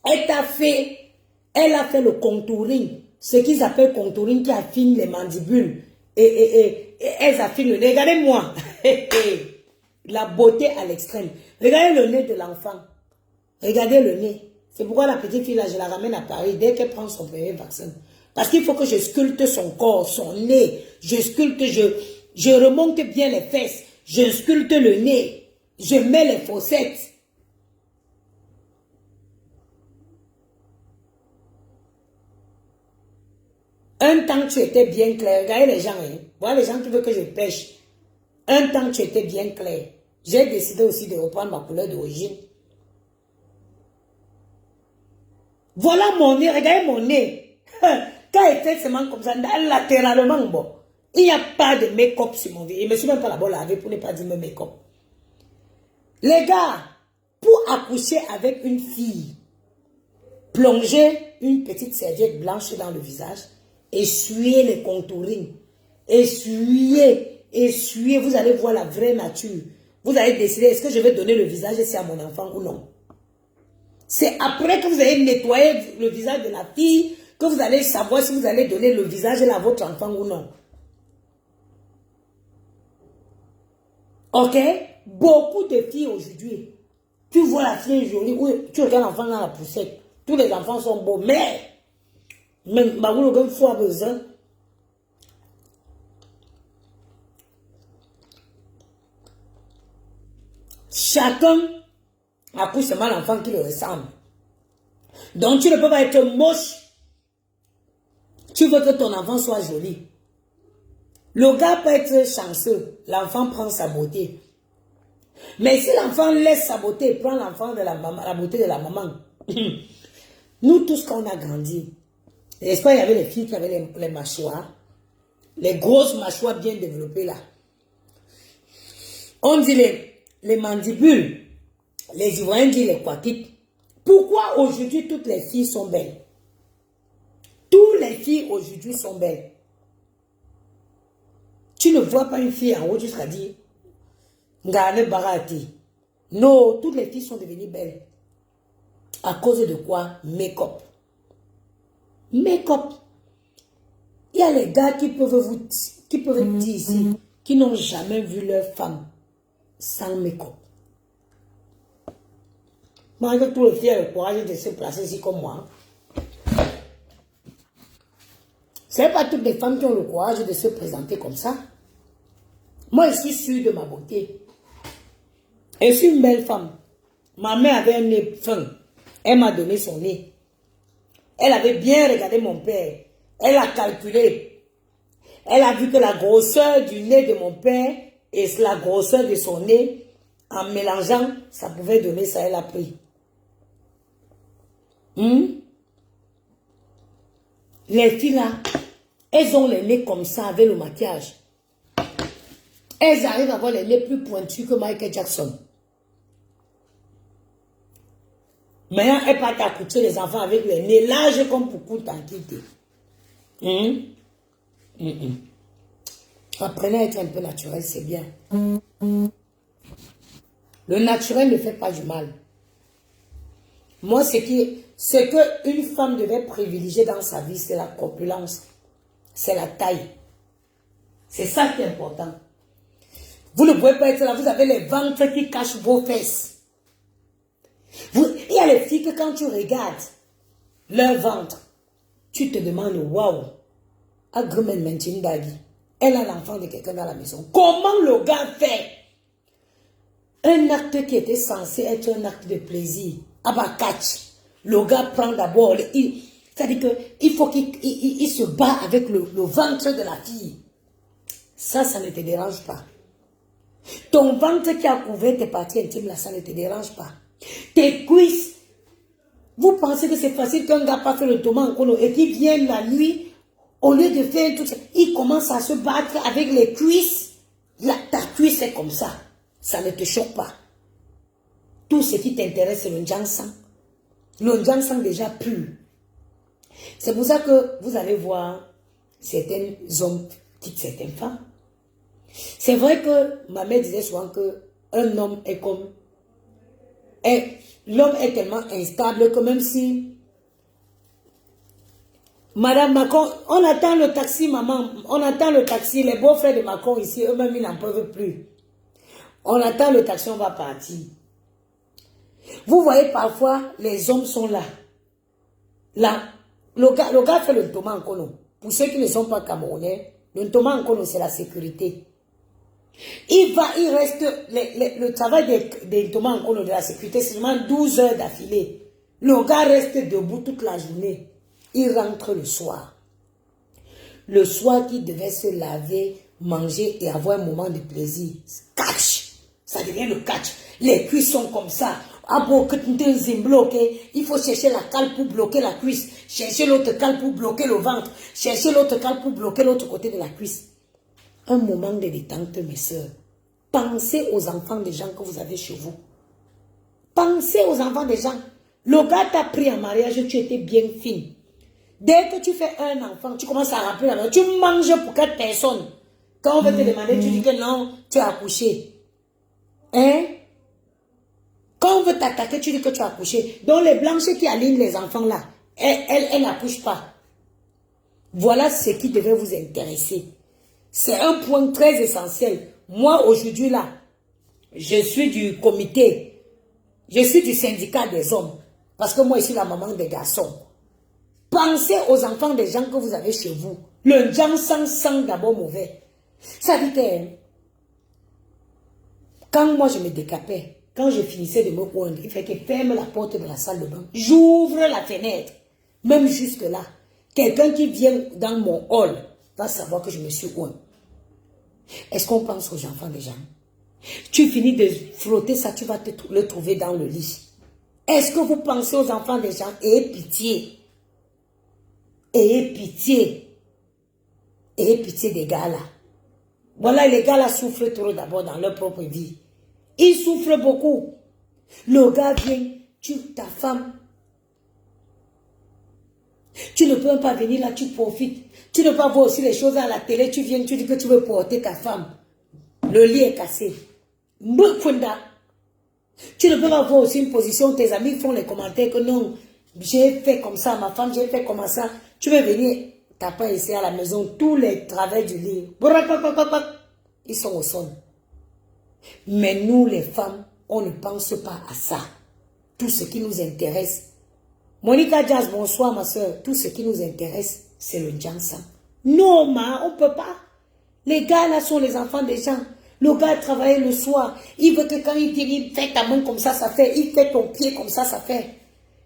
Elle t'a fait, elle a fait le contouring, ce qu'ils appellent contouring qui affine les mandibules. Et elles affinent le nez. Regardez-moi. La beauté à l'extrême. Regardez le nez de l'enfant. Regardez le nez. C'est pourquoi la petite fille là, je la ramène à Paris dès qu'elle prend son premier vaccin. Parce qu'il faut que je sculpte son corps, son nez. Je sculpte, je remonte bien les fesses. Je sculpte le nez. Je mets les fossettes. Un temps tu étais bien clair. Regardez les gens, hein. Voilà les gens qui veulent que je pêche. Un temps tu étais bien clair. J'ai décidé aussi de reprendre ma couleur d'origine. Voilà mon nez, regardez mon nez. Quand effectivement comme ça, latéralement, bon, il n'y a pas de make-up sur mon visage. Je ne me suis même pas d'abord lavé pour ne pas dire me make-up. Les gars, pour accoucher avec une fille, plongez une petite serviette blanche dans le visage, essuyez les contouring, essuyez, vous allez voir la vraie nature. Vous allez décider, est-ce que je vais donner le visage ici à mon enfant ou non. C'est après que vous allez nettoyer le visage de la fille que vous allez savoir si vous allez donner le visage à votre enfant ou non. Ok? Beaucoup de filles aujourd'hui, tu vois la fille jolie, oui, tu regardes l'enfant dans la poussette. Tous les enfants sont beaux, mais il faut avoir besoin. Chacun accouche seulement l'enfant qui le ressemble. Donc tu ne peux pas être moche. Tu veux que ton enfant soit joli. Le gars peut être chanceux. L'enfant prend sa beauté. Mais si l'enfant laisse sa beauté, prend l'enfant de la beauté de la maman. Nous tous quand on a grandi, n'est-ce pas, il y avait les filles qui avaient les mâchoires. Les grosses mâchoires bien développées là. On dit les mandibules. Les Ivoiriens disent les quaquites. Pourquoi aujourd'hui toutes les filles sont belles? Toutes les filles aujourd'hui sont belles. Tu ne vois pas une fille en haut jusqu'à dire Ngane Barati. Non, toutes les filles sont devenues belles. À cause de quoi? Make-up. Make-up. Il y a les gars qui peuvent dire ici, qui n'ont jamais vu leur femme sans make-up. Malgré tout, les filles ont le courage de se placer ici comme moi. Ce n'est pas toutes les femmes qui ont le courage de se présenter comme ça. Moi, je suis sûre de ma beauté. Je suis une belle femme. Ma mère avait un nez fin. Elle m'a donné son nez. Elle avait bien regardé mon père. Elle a calculé. Elle a vu que la grosseur du nez de mon père et la grosseur de son nez, en mélangeant, ça pouvait donner ça. Elle a pris. Les filles là, elles ont les nez comme ça avec le maquillage. Elles arrivent à avoir les nez plus pointus que Michael Jackson. Maintenant, elles partent accoucher les enfants avec les nez larges comme pour coudre tranquillité. Apprenez à être un peu naturel, c'est bien. Le naturel ne fait pas du mal. Moi, ce que une femme devait privilégier dans sa vie, c'est la corpulence. C'est la taille. C'est ça qui est important. Vous ne pouvez pas être là, vous avez les ventres qui cachent vos fesses. Il y a les filles que quand tu regardes leur ventre, tu te demandes, waouh, elle a l'enfant de quelqu'un dans la maison. Comment le gars fait? Un acte qui était censé être un acte de plaisir. Catch. Le gars prend d'abord, c'est-à-dire qu'il faut qu'il se bat avec le ventre de la fille. Ça ne te dérange pas. Ton ventre qui a couvert tes parties intimes, là, ça ne te dérange pas. Tes cuisses. Vous pensez que c'est facile qu'un gars pas fait le toman en colo et qu'il vienne la nuit, au lieu de faire tout ça, il commence à se battre avec les cuisses. Ta cuisse est comme ça. Ça ne te choque pas. Tout ce qui t'intéresse, c'est le Njansang. Le Njansang déjà pur. C'est pour ça que vous allez voir certains hommes quittent certaines femmes. C'est vrai que ma mère disait souvent qu'un homme est comme... L'homme est tellement instable que même si... Madame Macron, on attend le taxi, maman. On attend le taxi. Les beaux-frères de Macron ici, eux-mêmes, ils n'en peuvent plus. On attend le taxi, on va partir. Vous voyez, parfois, les hommes sont là. Là, le gars fait le Ntoma Nkono. Pour ceux qui ne sont pas camerounais, le Ntoma Nkono, c'est la sécurité. Il reste, le travail des Ntoma Nkono de la sécurité, c'est seulement 12 heures d'affilée. Le gars reste debout toute la journée. Il rentre le soir. Le soir qu'il devait se laver, manger et avoir un moment de plaisir. Catch! Ça devient le catch. Les cuisses sont comme ça. Il faut chercher la cale pour bloquer la cuisse. Chercher l'autre cale pour bloquer le ventre. Chercher l'autre cale pour bloquer l'autre côté de la cuisse. Un moment de détente, mes soeurs. Pensez aux enfants des gens que vous avez chez vous. Pensez aux enfants des gens. Le gars t'a pris en mariage, tu étais bien fine. Dès que tu fais un enfant, tu commences à rappeler la maison. Tu manges pour 4 personnes. Quand on veut te demander, tu dis que non, tu as accouché. Hein? Quand on veut t'attaquer, tu dis que tu as accouché. Donc les blanches qui alignent les enfants là, elles n'accouchent pas. Voilà ce qui devait vous intéresser. C'est un point très essentiel. Moi, aujourd'hui là, je suis du comité. Je suis du syndicat des hommes. Parce que moi, je suis la maman des garçons. Pensez aux enfants des gens que vous avez chez vous. Le Njansang sent d'abord mauvais. Ça dit que quand moi je me décapais, quand je finissais de me oindre, il fait que ferme la porte de la salle de bain. J'ouvre la fenêtre. Même jusque là. Quelqu'un qui vient dans mon hall va savoir que je me suis oint. Est-ce qu'on pense aux enfants des gens? Tu finis de frotter ça, tu vas le trouver dans le lit. Est-ce que vous pensez aux enfants des gens? Ayez pitié. Ayez pitié. Ayez pitié des gars là. Voilà, les gars là souffrent trop d'abord dans leur propre vie. Ils souffrent beaucoup. Le gars vient, ta femme. Tu ne peux pas venir là, tu profites. Tu ne peux pas voir aussi les choses à la télé, tu viens, tu dis que tu veux porter ta femme. Le lit est cassé. Tu ne peux pas voir aussi une position, tes amis font les commentaires que non, j'ai fait comme ça, ma femme, j'ai fait comme ça. Tu veux venir, t'as pas ici à la maison, tous les travers du lit, ils sont au sol. Mais nous, les femmes, on ne pense pas à ça. Tout ce qui nous intéresse. Monica Jazz, bonsoir ma soeur. Tout ce qui nous intéresse, c'est le Njansang. Non, on ne peut pas. Les gars là sont les enfants des gens. Le gars travaille le soir. Il veut que quand il dit, il fait ta main comme ça fait. Il fait ton pied comme ça fait.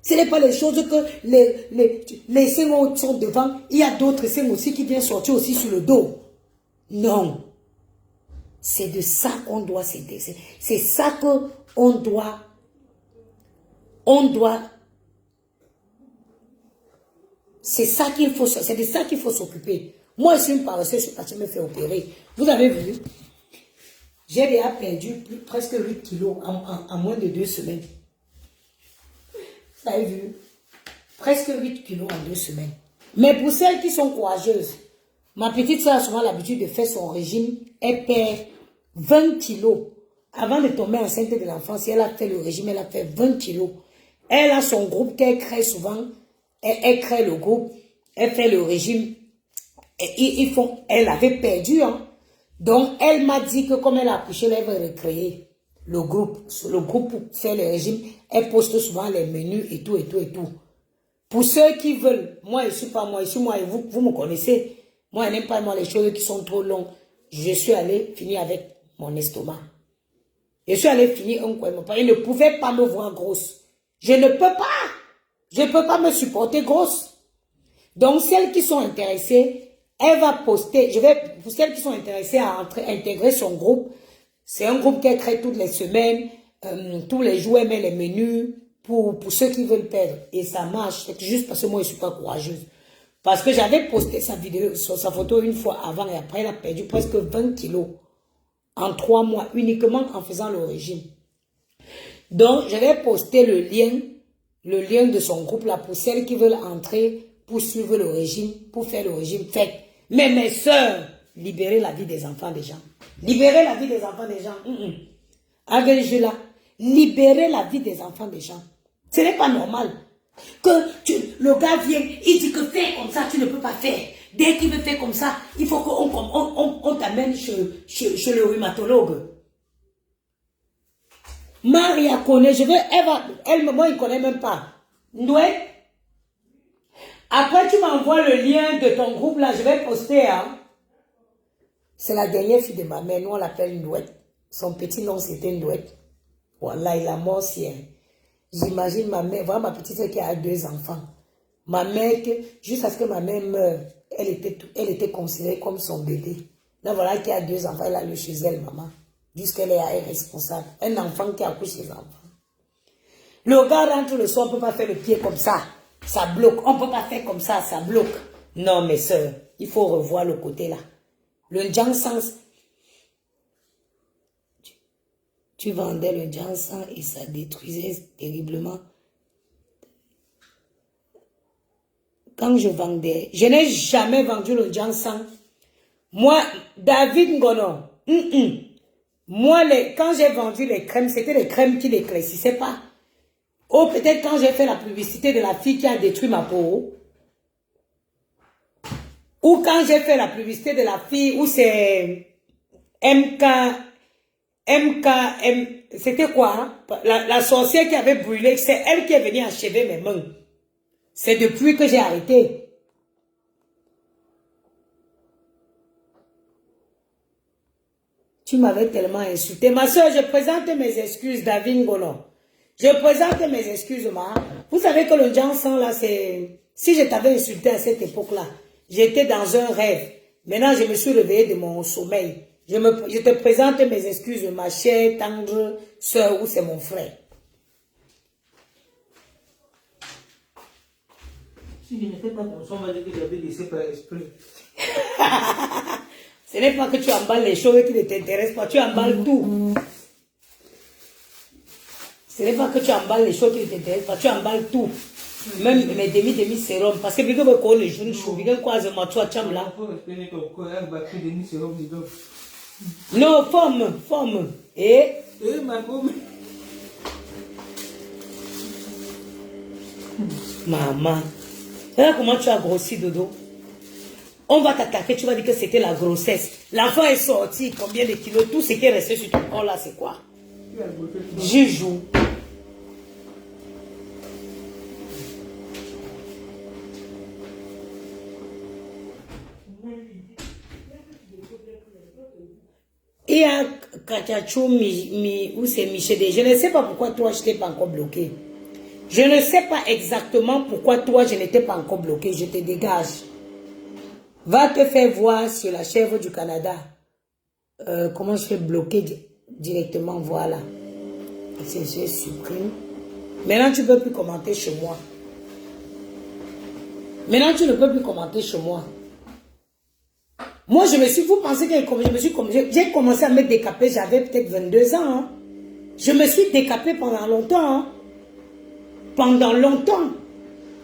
Ce n'est pas les choses que les seins sont devant. Il y a d'autres seins aussi qui viennent sortir aussi sur le dos. Non. C'est de ça qu'on doit s'aider. C'est ça qu'on doit. C'est ça qu'il faut. C'est de ça qu'il faut s'occuper. Moi, je suis une paresseuse, je suis partie me faire opérer. Vous avez vu? J'ai déjà perdu presque 8 kilos en moins de 2 semaines. Vous avez vu? Presque 8 kilos en 2 semaines. Mais pour celles qui sont courageuses, ma petite soeur a souvent l'habitude de faire son régime. Elle perd 20 kilos. Avant de tomber enceinte de l'enfant, si elle a fait le régime, elle a fait 20 kilos. Elle a son groupe qu'elle crée souvent. Elle crée le groupe. Elle fait le régime. Et elle avait perdu. Hein. Donc, elle m'a dit que comme elle a accouché, elle va recréer le groupe. Le groupe pour faire le régime. Elle poste souvent les menus et tout, et tout, et tout. Pour ceux qui veulent, moi, je ne suis pas moi, je suis moi et vous me connaissez. Moi, je n'aime pas moi les choses qui sont trop longues. Je suis allée finir avec mon estomac. Je suis allée finir un coin. Il ne pouvait pas me voir grosse. Je ne peux pas. Je ne peux pas me supporter grosse. Donc, celles qui sont intéressées, elle va poster. Pour celles qui sont intéressées à intégrer son groupe, c'est un groupe qu'elle crée toutes les semaines. Tous les jours, elle met les menus pour ceux qui veulent perdre. Et ça marche. C'est juste parce que moi, je ne suis pas courageuse. Parce que j'avais posté sa vidéo, sa photo une fois avant et après, elle a perdu presque 20 kilos en 3 mois, uniquement en faisant le régime. Donc, j'avais posté le lien de son groupe là pour celles qui veulent entrer pour suivre le régime, pour faire le régime. Faites. Mais mes soeurs, libérez la vie des enfants des gens. Libérez la vie des enfants des gens. Avec je là, libérez la vie des enfants des gens. Ce n'est pas normal. Que le gars vient, il dit que fais comme ça, tu ne peux pas faire. Dès qu'il veut faire comme ça, il faut qu'on t'amène chez le rhumatologue. Maria connaît, moi il ne connaît même pas. Ndoué. Après tu m'envoies le lien de ton groupe là, je vais poster. Hein. C'est la dernière fille de ma mère, nous on l'appelle Ndoué. Son petit nom c'était Ndoué. Voilà, il a mort si. J'imagine ma mère, voilà ma petite soeur qui a 2 enfants. Ma mère, jusqu'à ce que ma mère meure, elle était considérée comme son bébé. Là voilà qui a 2 enfants, elle a eu chez elle, maman. Jusqu'elle est responsable. Un enfant qui accouche ses enfants. Le gars rentre le soir, on ne peut pas faire le pied comme ça. Ça bloque. On ne peut pas faire comme ça, ça bloque. Non, mes soeurs, il faut revoir le côté là. Le Jansang, tu vendais le Jansang et ça détruisait terriblement. Quand je vendais, je n'ai jamais vendu le Jansang. Moi, David Ngono, moi, quand j'ai vendu les crèmes, c'était les crèmes qui n'éclaircissaient pas. Ou peut-être quand j'ai fait la publicité de la fille qui a détruit ma peau. Ou quand j'ai fait la publicité de la fille où c'est c'était quoi? Hein? La sorcière qui avait brûlé, c'est elle qui est venue achever mes mains. C'est depuis que j'ai arrêté. Tu m'avais tellement insulté. Ma soeur, je présente mes excuses, David Ngolo. Je présente mes excuses, ma. Vous savez que le Jansang, là, c'est... Si je t'avais insulté à cette époque-là, j'étais dans un rêve. Maintenant, je me suis réveillée de mon sommeil. Je te présente mes excuses, ma chère, tendre soeur, ou c'est mon frère. Si je n'étais pas ton son, on va dire que j'avais laissé par esprit. Ce n'est pas que tu emballes les choses qui ne t'intéressent pas, tu emballes tout. Ce n'est pas que tu emballes les choses qui ne t'intéressent pas, tu emballes tout. Même mes demi-sérum. Parce que vu que je connais les jeunes chou, je crois que moi, tu as cham là. Non, forme. Et ma gomme. Maman, regarde comment tu as grossi, Dodo. On va t'attaquer, tu vas dire que c'était la grossesse. L'enfant est sorti, combien de kilos? Tout ce qui est resté sur ton corps là, c'est quoi? Jujou. Kachachou, ou c'est Michel. Je ne sais pas pourquoi toi, je t'ai pas encore bloqué. Je ne sais pas exactement pourquoi toi, je n'étais pas encore bloqué. Je te dégage. Va te faire voir sur la chèvre du Canada. Comment je fais bloquer directement, voilà. Je supprime. Maintenant, tu ne peux plus commenter chez moi. Maintenant, tu ne peux plus commenter chez moi. Moi, vous pensez que j'ai commencé à me décaper, j'avais peut-être 22 ans. Hein. Je me suis décapé pendant longtemps. Hein. Pendant longtemps.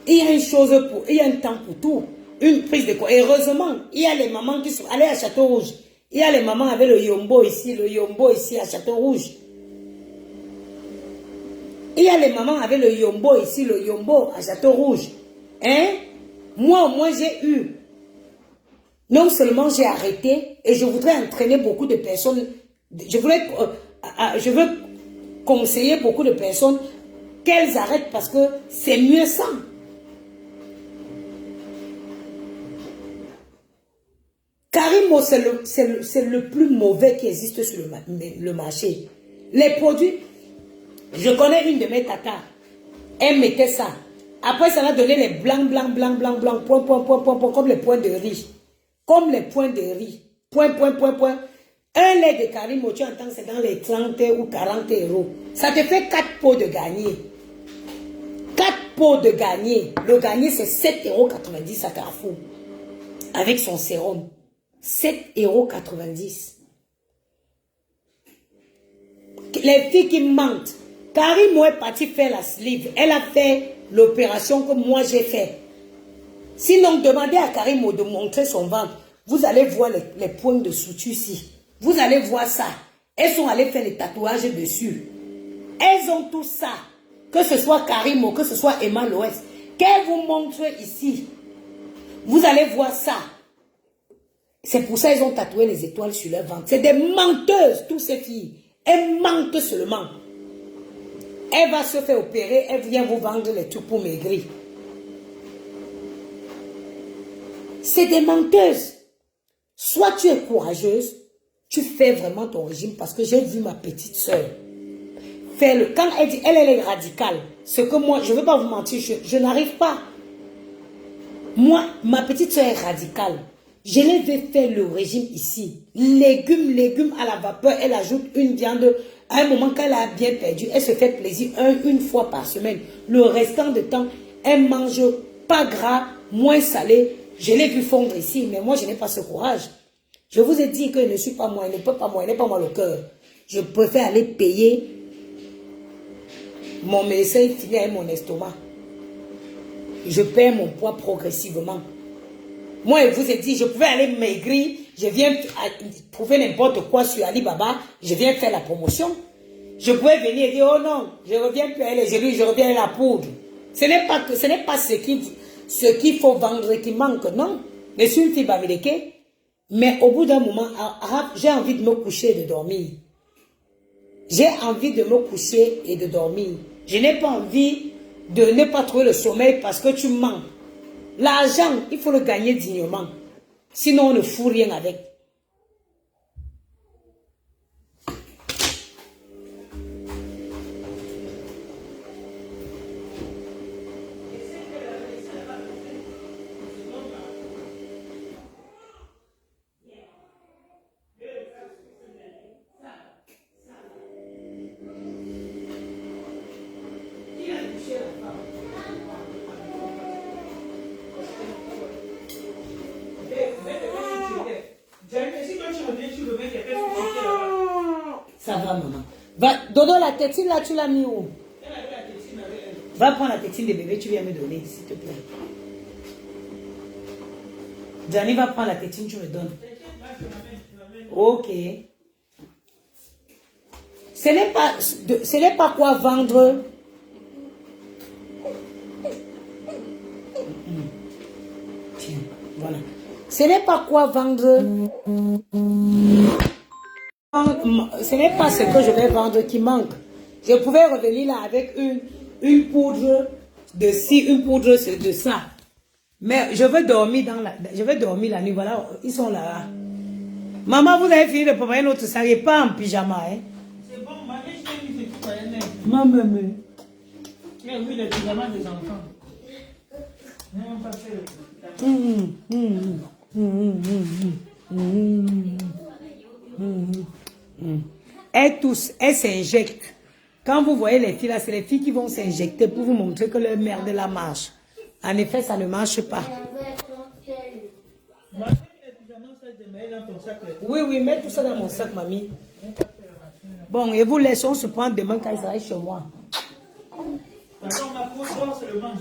Il y a une chose il y a un temps pour tout. Une prise de quoi. Heureusement, il y a les mamans qui sont allées à Château-Rouge. Il y a les mamans avec le yombo ici à Château-Rouge. Il y a les mamans avec le yombo ici, le yombo à Château-Rouge. Hein? Moi, au moins, j'ai eu. Non seulement j'ai arrêté, et je voudrais entraîner beaucoup de personnes. Je veux conseiller beaucoup de personnes qu'elles arrêtent parce que c'est mieux ça. Karimo, c'est le plus mauvais qui existe sur le marché. Les produits, je connais une de mes tatas. Elle mettait ça. Après, ça m'a donné les blancs, point, comme les points de riz. Comme les points de riz. Point. Un lait de Karimo, tu entends, c'est dans les 30 ou 40 euros. Ça te fait 4 pots de gagner. 4 pots de gagner. Le gagner, c'est 7,90 € à Carrefour. Avec son sérum. 7,90 €. Les filles qui mentent. Karimo est partie faire la sleeve. Elle a fait l'opération que moi j'ai fait. Sinon, demandez à Karimo de montrer son ventre. Vous allez voir les points de suture ici. Vous allez voir ça. Elles sont allées faire les tatouages dessus. Elles ont tout ça. Que ce soit Karimo, que ce soit Emma Loès. Qu'elle vous montre ici. Vous allez voir ça. C'est pour ça qu'elles ont tatoué les étoiles sur leur ventre. C'est des menteuses, toutes ces filles. Elles mentent seulement. Elle va se faire opérer, elle vient vous vendre les trucs pour maigrir. C'est des menteuses. Soit tu es courageuse, tu fais vraiment ton régime parce que j'ai vu ma petite soeur. Quand elle dit, elle est radicale. Ce que moi, je ne veux pas vous mentir, je n'arrive pas. Moi, ma petite soeur est radicale. Je l'ai fait faire le régime ici. Légumes à la vapeur. Elle ajoute une viande. À un moment, quand elle a bien perdu, elle se fait plaisir une fois par semaine. Le restant de temps, elle mange pas gras, moins salé. Je l'ai vu fondre ici, mais moi, je n'ai pas ce courage. Je vous ai dit que je ne suis pas moi, elle n'est pas moi, elle n'est pas moi le cœur. Je préfère aller payer mon médecin finir avec mon estomac. Je perds mon poids progressivement. Moi, je vous ai dit, je pouvais aller maigrir, je viens trouver n'importe quoi sur Alibaba, je viens faire la promotion. Je pouvais venir et dire, oh non, je reviens plus à les genoux, je reviens à la poudre. Ce n'est pas ce qu'il faut vendre qui manque, non. Je suis une fille bamileke, mais au bout d'un moment, j'ai envie de me coucher et de dormir. J'ai envie de me coucher et de dormir. Je n'ai pas envie de ne pas trouver le sommeil parce que tu mens. L'argent, il faut le gagner dignement. Sinon, on ne fout rien avec. Ça va, maman. Dodo, la tétine là, tu l'as mis où? Va prendre la tétine de bébé, tu viens me donner, s'il te plaît. Gianni va prendre la tétine, tu me donnes. Ok. Ce n'est pas quoi vendre. Tiens, voilà. Ce n'est pas quoi vendre. Ce n'est pas ce que je vais vendre qui manque. Je pouvais revenir là avec une poudre de ci, une poudre de ça. Mais je veux dormir la nuit. Voilà, ils sont là. Maman, vous avez fini de préparer notre sac et pas en pyjama, hein? C'est bon, maman, je t'ai mis ce truc. Maman. Mais oui, les pyjamas des enfants. Non, pas fait. Elles s'injectent. Quand vous voyez les filles là, c'est les filles qui vont s'injecter pour vous montrer que leur merde la marche. En effet, ça ne marche pas. Oui, oui, mets tout ça dans mon sac, mamie. Bon, et vous laissons se prendre demain quand ils arrivent chez moi. Attends, ma grosse c'est le manche.